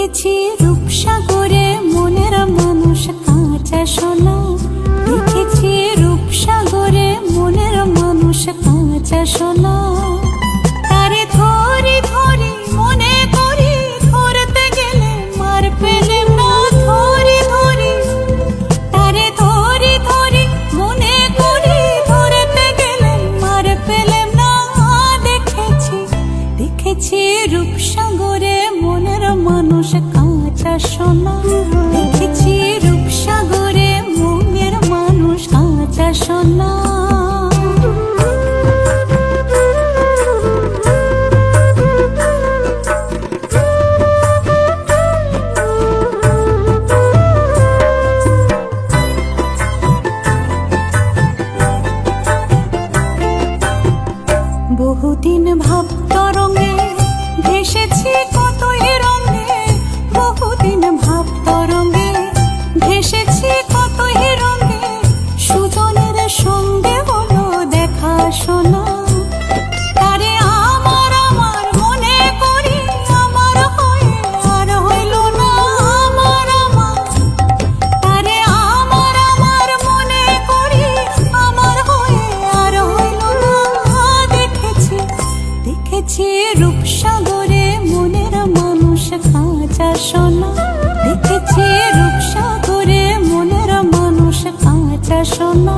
দেখেছি রূপসাগরে মনের মানুষ কাঁচা সোনা, দেখেছি রূপসাগরে মনের মানুষ কাঁচা সোনা। তারে ধরি ধরি মনে করি ধরতে গেলে মার পেলেম না, ধরি ধরি তারে ধরি ধরি মনে করি ধরতে গেলে মার পেলেম না। দেখেছি দেখেছি রূপসাগরে মনের মানুষ কাঁচা সোনা, দেখেছি রূপসাগরে মনের মানুষ কাঁচা সোনা। বহুদিন ভাব তরঙ্গে ভেসেছি কতই রঙে, বহুদিন ভাব তরঙ্গে ভেসেছি কতই রঙে। সুজনের সঙ্গে হলো দেখা শোনা, তারে আমার আমার মনে করি আমার হয়ে আর হইল না। আমার আমার তারে আমার আমার মনে করি আমার হয়ে আর হইল না। দেখেছি দেখেছি রূপসাগরে মনের মানুষ কাঁচা সোনা, দেখেছি রূপসাগরে মনের মানুষ কাঁচা সোনা।